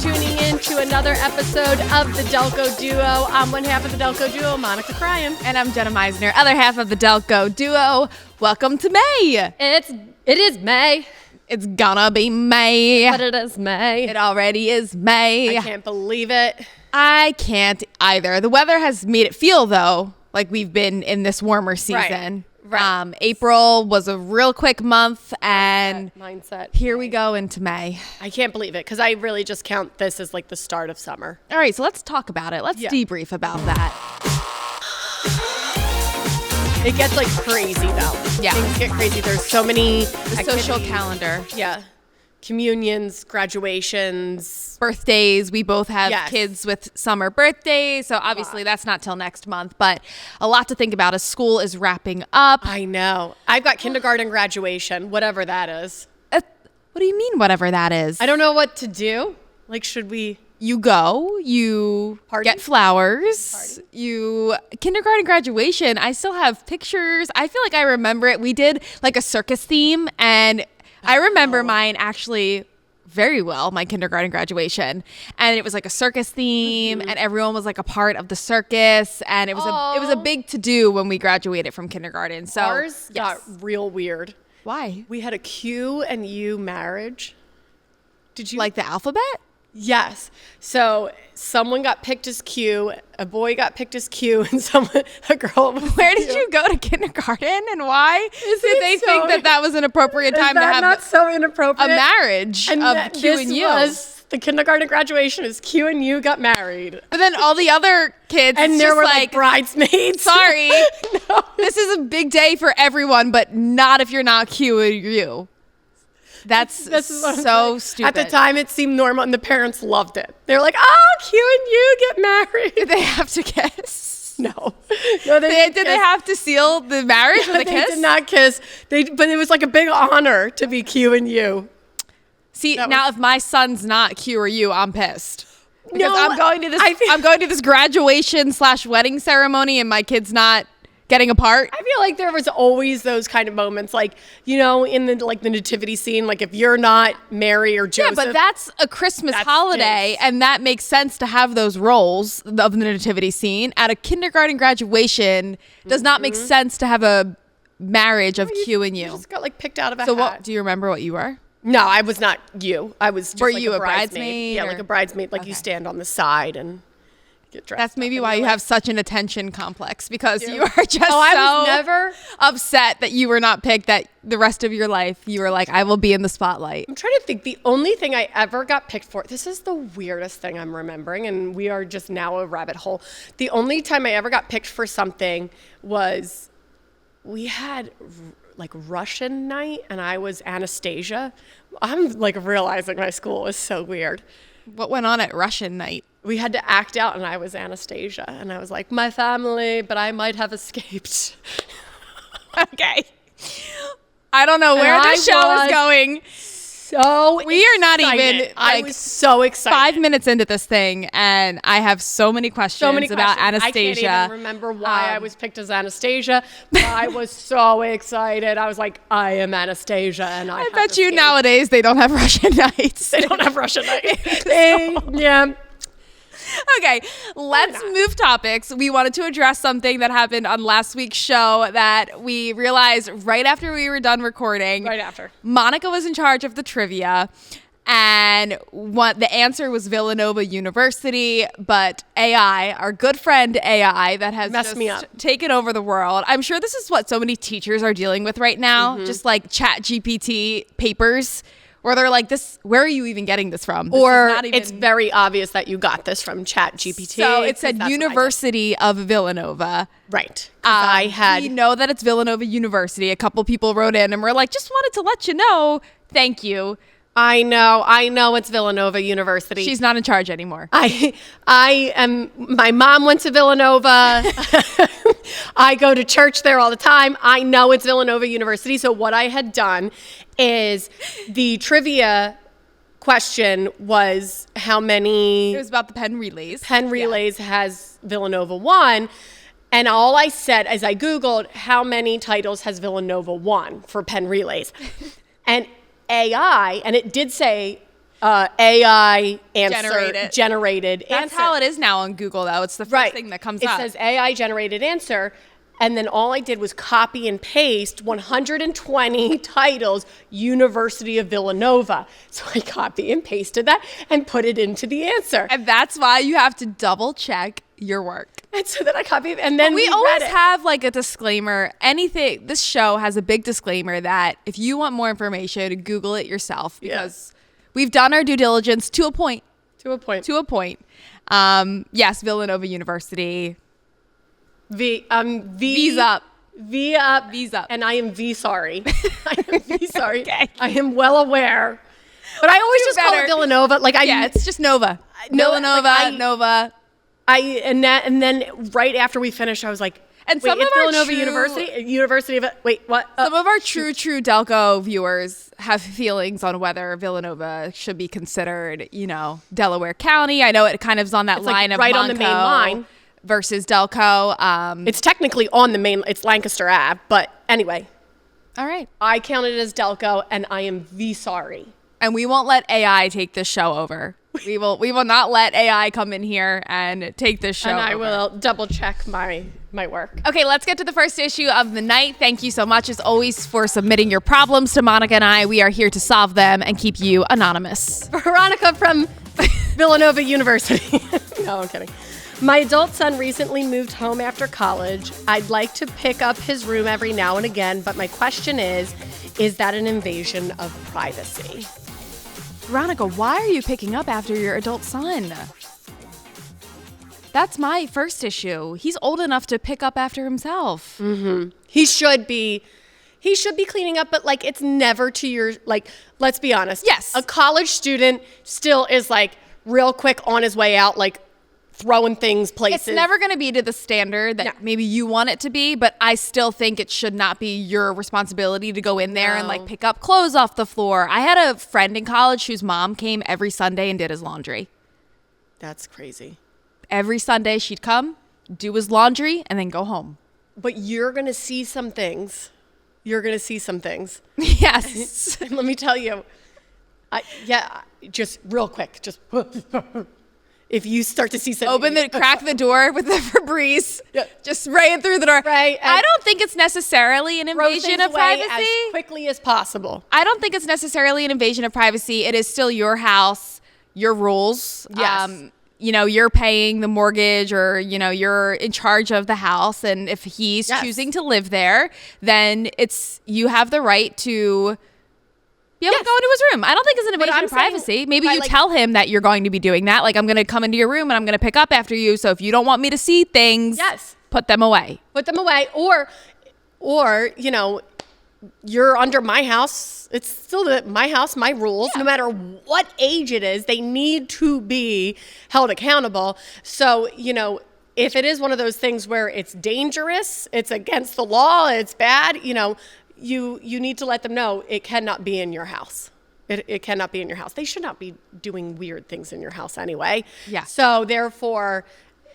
tuning in to another episode of the Delco Duo. I'm one half of the Delco Duo, Monica Cryan. And I'm Jenna Meisner, other half of the Delco Duo. Welcome to May. It is May. It's gonna be May. But it is May. It already is May. I can't believe it. I can't either. The weather has made it feel, though, like we've been in this warmer season. Right. April was a real quick month, and Mindset. here we go into May. I can't believe it because I really just count this as like the start of summer. All right, so let's talk about it. Let's debrief about that. It gets like crazy though. Yeah. Things get crazy. There's so many The social calendar. Yeah. Communions, graduations, Birthdays. We both have Yes. kids with summer birthdays, so obviously that's not till next month, but a lot to think about as school is wrapping up. I know. I've got kindergarten graduation, whatever that is. What do you mean, whatever that is? I don't know what to do. Like, should we? You go, you Party? get flowers, you kindergarten graduation. I still have pictures. I feel like I remember it. We did like a circus theme, and I remember mine actually very well, my kindergarten graduation. And it was like a circus theme, and everyone was like a part of the circus, and it was a big to do when we graduated from kindergarten. So Ours got real weird. Why? We had a Q and U marriage. Did you Like the alphabet? Yes. So someone got picked as Q, a boy got picked as Q, and a girl was Where did Q. you go to kindergarten, and why Isn't did they it so- think that that was an appropriate time to Is that have not so a inappropriate? marriage of Q this and U? was the kindergarten graduation is Q and U got married. But then all the other kids, And it's there just were like, bridesmaids. sorry, No. this is a big day for everyone, but not if you're not Q or U. That's This is what I'm so saying. stupid. At the time, it seemed normal, and the parents loved it. They're like, "Oh, Q and U get married." Did they have to kiss? No, Did they have to seal the marriage with a They kiss? did not kiss. But it was like a big honor to be Q and U. See, That now was- if my son's not Q or U, I'm pissed. Because No, I'm going to this. I feel- I'm going to this graduation/wedding ceremony, and my kid's not getting a part. I feel like there was always those kind of moments, like in the nativity scene, like if you're not Mary or Joseph. Yeah, but that's a Christmas That's holiday, his. and that makes sense to have those roles of the nativity scene. At a kindergarten graduation, does not make sense to have a marriage of Q and You U. just got like picked out of a So, hat. what do you remember? What you were? No, I was not you. I was just Were like you a a bridesmaid, Yeah, or- like a bridesmaid. Like you Okay. stand on the side and get dressed. That's up maybe and why you're you like- have such an attention complex, because do. you are just Oh, I so was never. upset that you were not picked, that the rest of your life you were like, I will be in the spotlight. I'm trying to think. The only thing I ever got picked for, this is the weirdest thing I'm remembering, and we are just now a rabbit hole. The only time I ever got picked for something was we had like Russian night, and I was Anastasia. I'm like realizing my school is so weird. What went on at Russian night? We had to act out, and I was Anastasia, and I was like, my family, but I might have escaped. Okay. I don't know where And this I show was is going. So We are not excited. even, I like, was so excited. 5 minutes into this thing, and I have so many questions, So many about questions. Anastasia. I can't even remember why I was picked as Anastasia, but I was so excited. I was like, I am Anastasia, and I bet you nowadays they don't have Russian nights. they don't have Russian night. Yeah. Okay, let's move topics. We wanted to address something that happened on last week's show that we realized right after we were done recording. Right after. Monica was in charge of the trivia, and the answer was Villanova University, but AI, our good friend AI, that has Messed me up. taken over the world. I'm sure this is what so many teachers are dealing with right now, just like Chat GPT papers, where they're like, "This, where are you even getting this from?" This is Or not even- it's very obvious that you got this from Chat GPT. So it 'cause said that's what I did. University of Villanova. Right. 'Cause I had. We know that it's Villanova University. A couple people wrote in and were like, just wanted to let you know. Thank you. I know it's Villanova University. She's not in charge anymore. I am, my mom went to Villanova. I go to church there all the time. I know it's Villanova University. So what I had done is the trivia question was how many It was about the pen relays. pen relays has Villanova won. And all I said is I Googled how many titles has Villanova won for pen relays. And AI, and it did say AI answer Generated. generated That's answer. how it is now on Google, though. It's the first thing that comes up. It says AI generated answer. And then all I did was copy and paste 120 titles, University of Villanova. So I copy and pasted that and put it into the answer. And that's why you have to double check your work. And so then I copied, and then we we always read it. have like a disclaimer. This show has a big disclaimer that if you want more information, Google it yourself, because we've done our due diligence to a point. To a point. Yes, Villanova University. V's up. V up. V's up. And I am V sorry. I am V sorry. Okay. I am well aware. But I always just call it Villanova. It's just Nova. Nova. And then right after we finished, I was like, and wait, some of it's our Villanova University of wait, what? Some of our true Delco viewers have feelings on whether Villanova should be considered, Delaware County. I know it kind of is on that line of right Monco on the main line versus Delco. It's technically on the main. It's Lancaster Ave, but anyway. All right. I counted it as Delco, and I am V sorry. And we won't let AI take this show over. We will not let AI come in here and take this show over. And I will double check my work. Okay, let's get to the first issue of the night. Thank you so much, as always, for submitting your problems to Monica and I. We are here to solve them and keep you anonymous. Veronica from Villanova University. No, I'm kidding. My adult son recently moved home after college. I'd like to pick up his room every now and again, but my question is that an invasion of privacy? Veronica, why are you picking up after your adult son? That's my first issue. He's old enough to pick up after himself. Mm-hmm. He should be cleaning up, but it's never to your, let's be honest. Yes. A college student still is real quick on his way out, throwing things places. It's never going to be to the standard that maybe you want it to be, but I still think it should not be your responsibility to go in there and pick up clothes off the floor. I had a friend in college whose mom came every Sunday and did his laundry. That's crazy. Every Sunday she'd come, do his laundry, and then go home. But you're going to see some things. Yes. And let me tell you, just real quick, if you start to see something. Crack the door with the Febreze, just right through the door. Right. I don't think it's necessarily an invasion of privacy. As quickly as possible. I don't think it's necessarily an invasion of privacy. It is still your house, your rules. Yes. You're paying the mortgage, or, you're in charge of the house. And if he's choosing to live there, then you have the right to be able to go into his room. I don't think it's an invasion of privacy. Maybe you tell him that you're going to be doing that. I'm going to come into your room and I'm going to pick up after you. So if you don't want me to see things, put them away. Or, you're under my house. It's still my house, my rules. No matter what age it is, they need to be held accountable. So, if it is one of those things where it's dangerous, it's against the law, it's bad, you need to let them know it cannot be in your house. It cannot be in your house. They should not be doing weird things in your house anyway. Yeah. So therefore,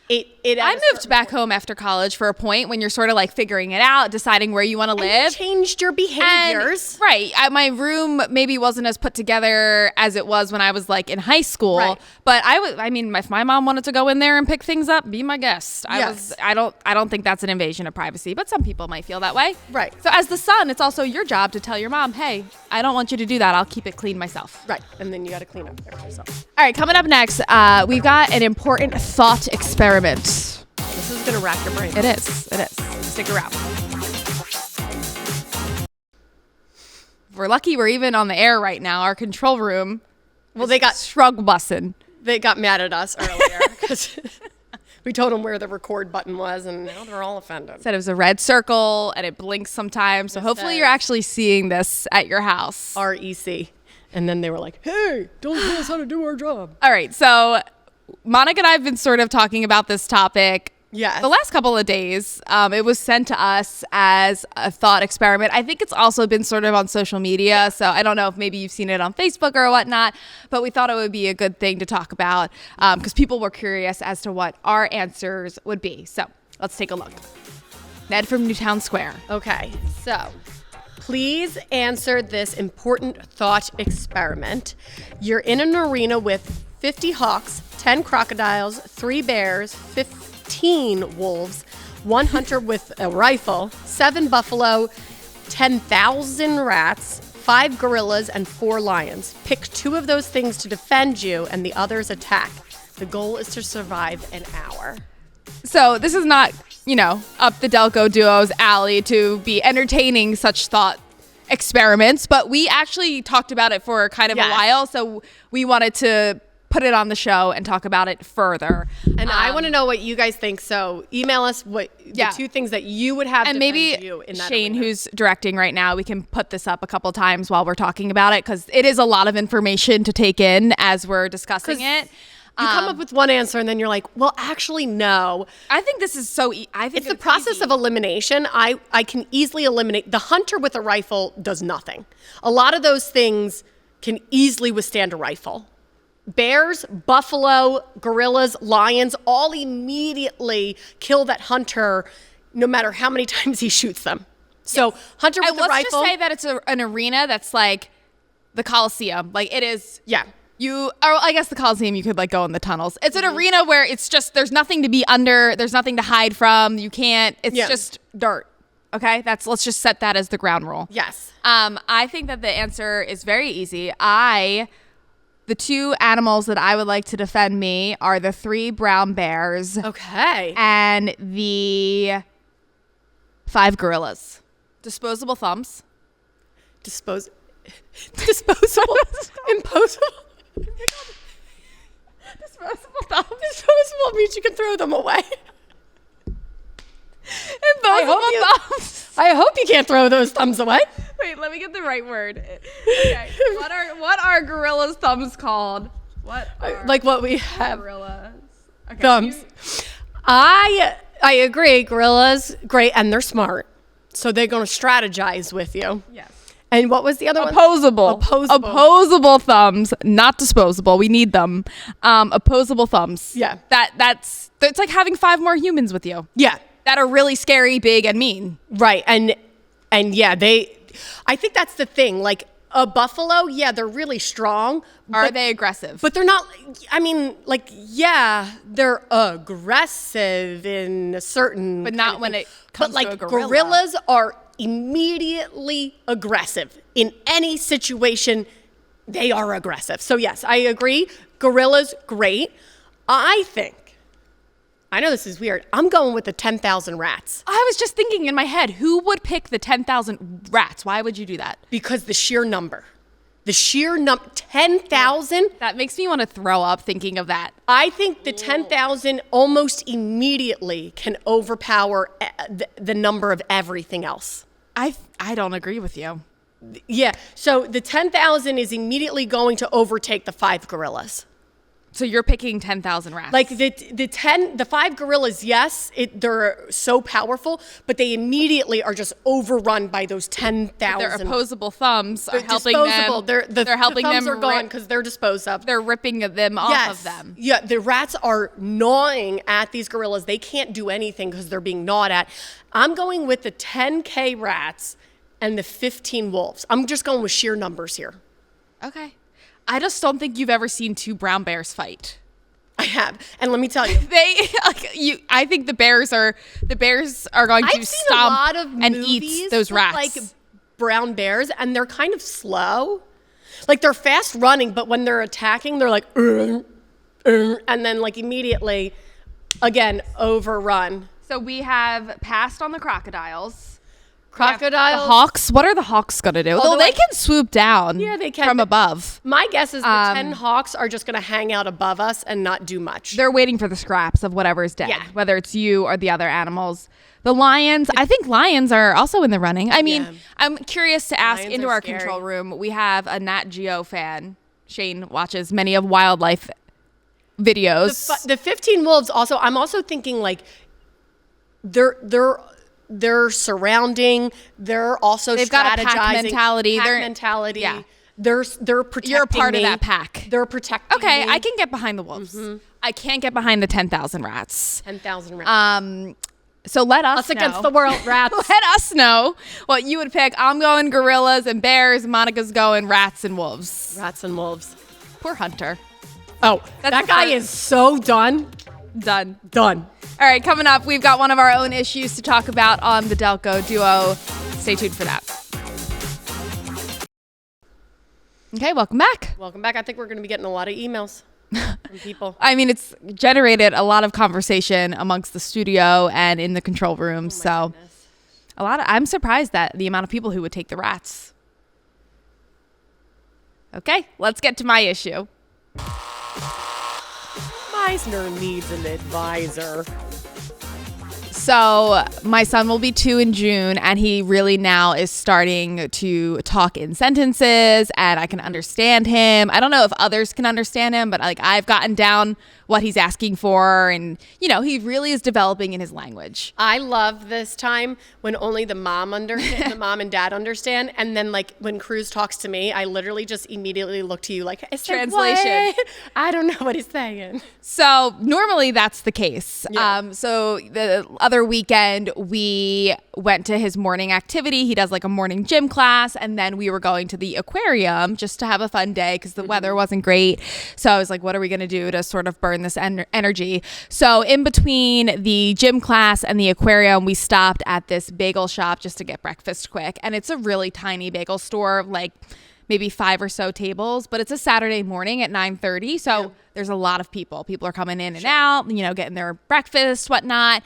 I moved back home after college for a point when you're sort of figuring it out, deciding where you want to live. You changed your behaviors. And, my room maybe wasn't as put together as it was when I was in high school. Right. But if my mom wanted to go in there and pick things up, be my guest. I don't think that's an invasion of privacy, but some people might feel that way. Right. So as the son, it's also your job to tell your mom, hey, I don't want you to do that. I'll keep it clean myself. Right. And then you got to clean up there yourself. All right, coming up next, we've got an important thought experiment. This is going to rack your brain. It is. Stick around. We're lucky we're even on the air right now. Our control room. Well, they got shrug bussin'. They got mad at us earlier because we told them where the record button was, and now they're all offended. Said it was a red circle and it blinks sometimes. So hopefully you're actually seeing this at your house. REC. And then they were like, hey, don't tell us how to do our job. All right. So Monica and I have been sort of talking about this topic the last couple of days. It was sent to us as a thought experiment. I think it's also been sort of on social media. So I don't know if maybe you've seen it on Facebook or whatnot, but we thought it would be a good thing to talk about because people were curious as to what our answers would be. So let's take a look. Ned from Newtown Square. Okay. So Please answer this important thought experiment. You're in an arena with 50 hawks, 10 crocodiles, 3 bears, 15 wolves, 1 hunter with a rifle, 7 buffalo, 10,000 rats, 5 gorillas, and 4 lions. Pick 2 of those things to defend you and the others attack. The goal is to survive an hour. So this is not, up the Delco Duo's alley to be entertaining such thought experiments, but we actually talked about it for kind of a while, so we wanted to put it on the show and talk about it further. And I want to know what you guys think, so email us the 2 things that you would have and defend maybe you in that Shane, arena. who's directing right now, we can put this up a couple times while we're talking about it, because it is a lot of information to take in as we're discussing it. You come up with one answer and then you're like, well, actually, no. I think this is so I think it's the process of elimination. I can easily eliminate. The hunter with a rifle does nothing. A lot of those things can easily withstand a rifle. Bears, buffalo, gorillas, lions, all immediately kill that hunter no matter how many times he shoots them. So hunter with a rifle. Let's just say that it's an arena that's like the Coliseum. Like it is. Yeah. I guess the Coliseum, you could like go in the tunnels. It's an arena where it's just, there's nothing to be under, there's nothing to hide from. You can't, it's just dirt. Okay. Let's just set that as the ground rule. Yes. I think that the answer is very easy. The 2 animals that I would like to defend me are the 3 brown bears. Okay. And the 5 gorillas. Disposable thumbs. Disposable. Imposable. Disposable thumbs. Disposable means you can throw them away. Imposable thumbs. I hope you can't throw those thumbs away. Wait, let me get the right word. Okay. What are gorillas' thumbs called? What are like what we have gorillas? Okay, thumbs. I agree. Gorillas, great, and they're smart, so they're going to strategize with you. Yes. And what was the other one? Opposable thumbs, not disposable. We need them. Opposable thumbs. Yeah. That's like having 5 more humans with you. Yeah. That are really scary, big, and mean. Right. And yeah, I think that's the thing. Like a buffalo, yeah, they're really strong. Are they aggressive? But they're not, they're aggressive in a certain. But not when it comes to a gorilla. Gorillas are immediately aggressive. In any situation, they are aggressive. So yes, I agree. Gorillas, great. I know this is weird. I'm going with the 10,000 rats. I was just thinking in my head, who would pick the 10,000 rats? Why would you do that? Because the sheer number. 10,000. That makes me want to throw up thinking of that. I think the 10,000 almost immediately can overpower the number of everything else. I don't agree with you. Yeah. So the 10,000 is immediately going to overtake the 5 gorillas. So you're picking 10,000 rats. Like the 5 gorillas, yes, they're so powerful, but they immediately are just overrun by those 10,000. Their opposable thumbs are helping disposable. them. They're helping the thumbs are gone because they're disposed of. They're ripping them off of them. Yeah, the rats are gnawing at these gorillas. They can't do anything because they're being gnawed at. I'm going with the 10K rats and the 15 wolves. I'm just going with sheer numbers here. Okay. I just don't think you've ever seen 2 brown bears fight. I have, and let me tell you, I think the bears are going to stomp and eat those rats. Like brown bears, and they're kind of slow. Like they're fast running, but when they're attacking, they're like, and then like immediately, again, overrun. So we have passed on the crocodiles. Crocodiles. The hawks. What are the hawks going to do? Although they can swoop down they can. From above. My guess is the 10 hawks are just going to hang out above us and not do much. They're waiting for the scraps of whatever is dead, whether it's you or the other animals. The lions, I think lions are also in the running. I mean, I'm curious to ask into our control room. We have a Nat Geo fan. Shane watches many of wildlife videos. The 15 wolves also, I'm also thinking like they're surrounding. They're also They've strategizing. got a pack mentality. Yeah. They're protecting You're a part me. of that pack. They're protecting Okay, me. I can get behind the wolves. I can't get behind the 10,000 rats. 10,000 rats. So let us Us know. against the world, rats. Let us know what you would pick. I'm going gorillas and bears. Monica's going rats and wolves. Rats and wolves. Poor Hunter. Oh, That's that the guy first- is so done. Done. Done. All right, coming up, we've got one of our own issues to talk about on the Delco Duo. Stay tuned for that. Okay, welcome back. Welcome back. I think we're going to be getting a lot of emails from people. I mean, it's generated a lot of conversation amongst the studio and in the control room. So Goodness. I'm surprised that the amount of people who would take the rats. Okay, let's get to my issue. Meisner needs an advisor. So my son will be 2 in June, and he really now is starting to talk in sentences, and I can understand him. I don't know if others can understand him, but like I've gotten down what he's asking for, and he really is developing in his language. I love this time when only the mom the mom and dad understand, and then like when Cruz talks to me, I literally just immediately look to you like, I said, Translation. what? I don't know what he's saying. So normally that's the case. Yeah. So the other weekend we went to his morning activity. He does like a morning gym class, and then we were going to the aquarium just to have a fun day because the weather wasn't great. So I was like, what are we going to do to sort of burn this energy? So in between the gym class and the aquarium, we stopped at this bagel shop just to get breakfast quick. And it's a really tiny bagel store, like maybe 5 or so tables, but it's a Saturday morning at 9:30. So there's a lot of people. People are coming in and out, getting their breakfast, whatnot.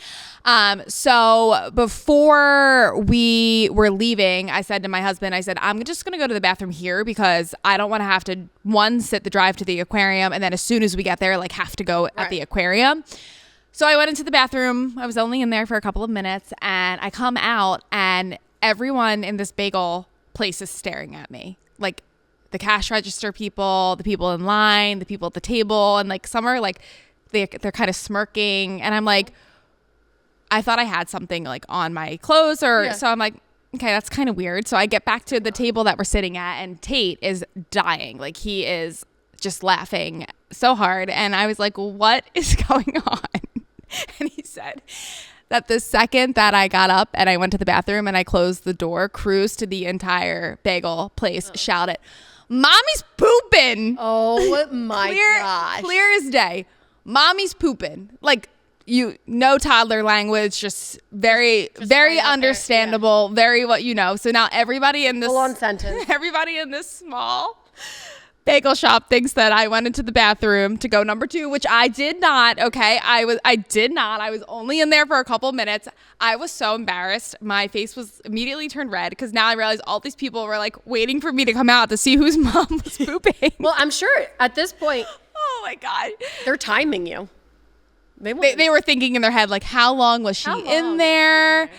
So before we were leaving, I said to my husband, I'm just going to go to the bathroom here because I don't want to have to, sit the drive to the aquarium. And then as soon as we get there, like have to go at the aquarium. So I went into the bathroom. I was only in there for a couple of minutes, and I come out and everyone in this bagel place is staring at me. Like the cash register people, the people in line, the people at the table, and like some are like they're kind of smirking, and I'm like, I thought I had something like on my clothes, so I'm like, okay, that's kind of weird. So I get back to the table that we're sitting at, and Tate is dying. Like he is just laughing so hard, and I was like, what is going on? And he said that the second that I got up and I went to the bathroom and I closed the door, Cruz to the entire bagel place shouted, "Mommy's pooping." Oh my gosh. Clear as day. Mommy's pooping. Like, no toddler language, just very right out understandable, very what you know. So now everybody in this Full-on sentence. everybody in this small bagel shop thinks that I went into the bathroom to go number 2, which I did not. Okay. I did not. I was only in there for a couple minutes. I was so embarrassed. My face was immediately turned red because now I realized all these people were like waiting for me to come out to see whose mom was pooping. Well, I'm sure at this point, Oh my God. they're timing you. They were thinking in their head, like, how long was she in there?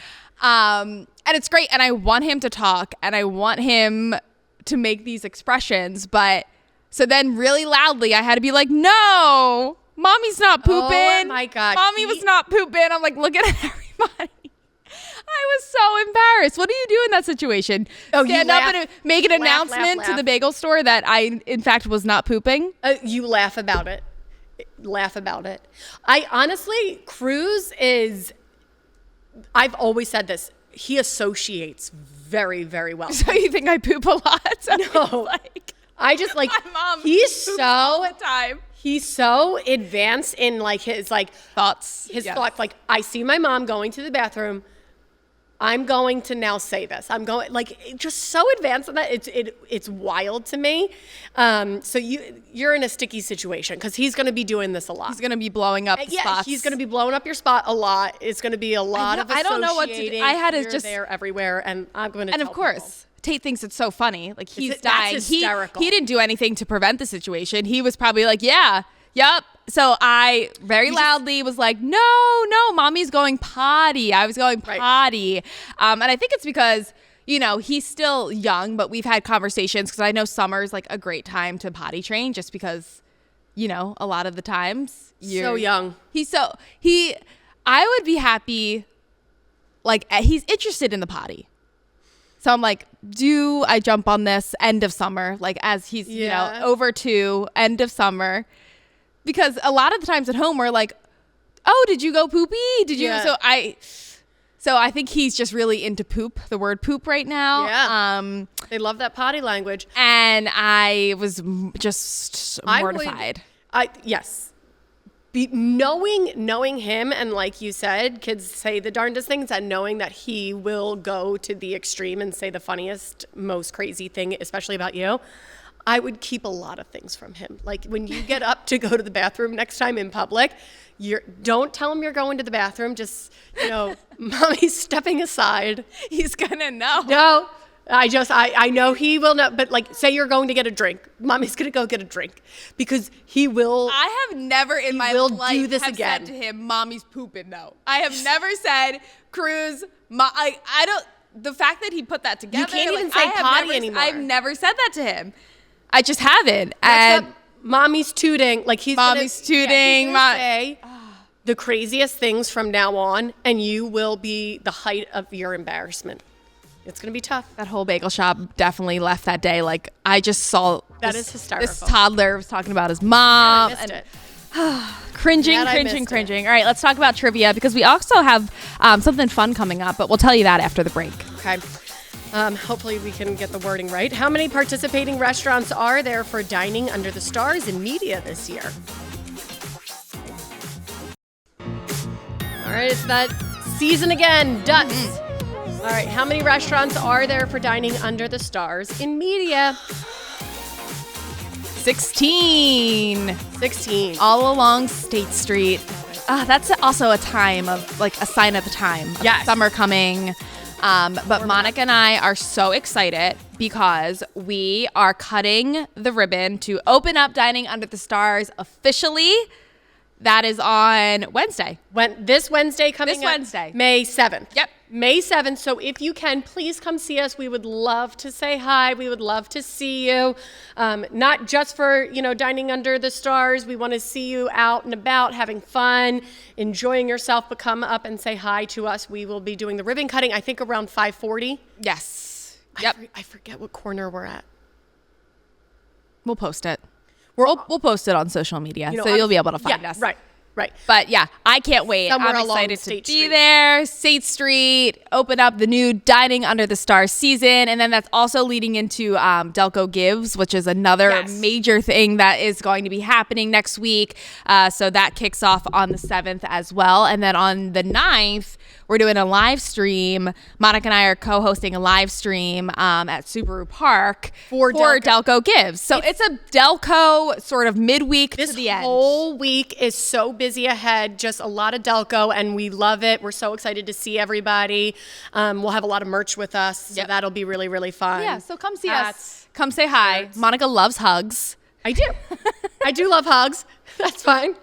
And it's great. And I want him to talk and I want him to make these expressions. But so then really loudly, I had to be like, no, mommy's not pooping. Oh my gosh. Mommy was not pooping. I'm like, looking at everybody. I was so embarrassed. What do you do in that situation? Oh, you Stand up laugh. and make an Laugh, announcement laugh, to the laugh. bagel store that I, in fact, was not pooping? You laugh about it. Laugh about it. I honestly, Cruz is, I've always said this, he associates very, very well. So you think I poop a lot? So No. I just like, my mom he's poops all so, the time. he's so advanced in like his Thoughts. his Yes. thoughts. Like, I see my mom going to the bathroom. I'm going to now say this. I'm going just so advanced in that it's wild to me. So you're in a sticky situation because he's going to be doing this a lot. He's gonna be blowing up the spots. He's going to be blowing up your spot a lot. It's going to be a lot of I don't know what to do. associating I had to here, just- there, everywhere, and I'm going to. And of course, Tate thinks it's so funny. Like he's That's dying. hysterical. He didn't do anything to prevent the situation. He was probably like, yeah, yep. So I very loudly was like, no, mommy's going potty. I was going potty. And I think it's because, he's still young, but we've had conversations because I know summer's like a great time to potty train just because, a lot of the times So young. I would be happy. Like he's interested in the potty. So I'm like, do I jump on this end of summer? Like as he's, over 2, end of summer. Because a lot of the times at home, we're like, oh, did you go poopy? Did you? Yeah. So I think he's just really into poop, the word poop right now. Yeah. They love that potty language. And I was just mortified. Yes. Knowing him, and like you said, kids say the darndest things, and knowing that he will go to the extreme and say the funniest, most crazy thing, especially about you, I would keep a lot of things from him. Like when you get up to go to the bathroom next time in public, don't tell him you're going to the bathroom. Just, mommy's stepping aside. He's gonna know. No, I know he will not. But like, say you're going to get a drink, mommy's gonna go get a drink because he will. I have never in my life do this have again. said to him, "Mommy's pooping." No, I have never said, "Cruz." I don't. The fact that he put that together, You can't even say potty anymore. I've never said that to him. I just haven't. And mommy's tooting. Like mommy's tooting. He's gonna say the craziest things from now on, and you will be the height of your embarrassment. It's gonna be tough. That whole bagel shop definitely left that day. Like I just saw that is hysterical. This toddler was talking about his mom. I missed it. Cringing. All right, let's talk about trivia because we also have something fun coming up, but we'll tell you that after the break. Okay. Hopefully we can get the wording right. How many participating restaurants are there for Dining Under the Stars in media this year? All right, it's that season again, Ducks. All right, how many restaurants are there for Dining Under the Stars in media? 16. All along State Street. That's also a time of, like, a sign of the time. Yes. Summer coming. But Monica and I are so excited because we are cutting the ribbon to open up Dining Under the Stars officially. That is on Wednesday. This Wednesday coming This up. Wednesday. May 7th. Yep. May 7th. So if you can, please come see us. We would love to say hi. We would love to see you. Not just for, Dining Under the Stars. We want to see you out and about, having fun, enjoying yourself, but come up and say hi to us. We will be doing the ribbon cutting, I think around 5:40. Yes. Yep. I forget what corner we're at. We'll post it. We'll post it on social media, so you'll be able to find us. Right. But yeah, I can't wait. Somewhere I'm along excited to State be Street. there. State Street, open up the new Dining Under the Stars season. And then that's also leading into Delco Gives, which is another major thing that is going to be happening next week. So that kicks off on the 7th as well. And then on the 9th, we're doing a live stream. Monica and I are co-hosting a live stream at Subaru Park for Delco Gives. So it's a Delco sort of midweek to the end. This whole week is so busy ahead, just a lot of Delco, and we love it. We're so excited to see everybody. We'll have a lot of merch with us, so that'll be really, really fun. Yeah, so come see us. Come say hi. Monica loves hugs. I do. I do love hugs. That's fine.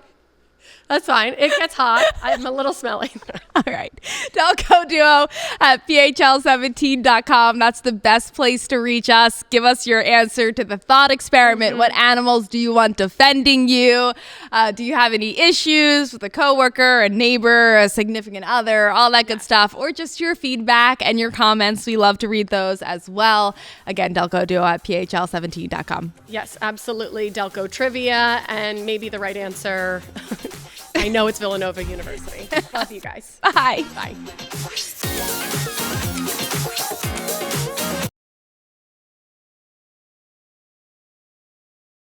It gets hot. I'm a little smelly. All right. Delco Duo at PHL17.com. That's the best place to reach us. Give us your answer to the thought experiment. What animals do you want defending you? Do you have any issues with a coworker, a neighbor, a significant other, all that good stuff, or just your feedback and your comments? We love to read those as well. Again, Delco Duo at PHL17.com. Yes, absolutely. Delco trivia and maybe the right answer. I know it's Villanova University. Love you guys. Bye. Bye.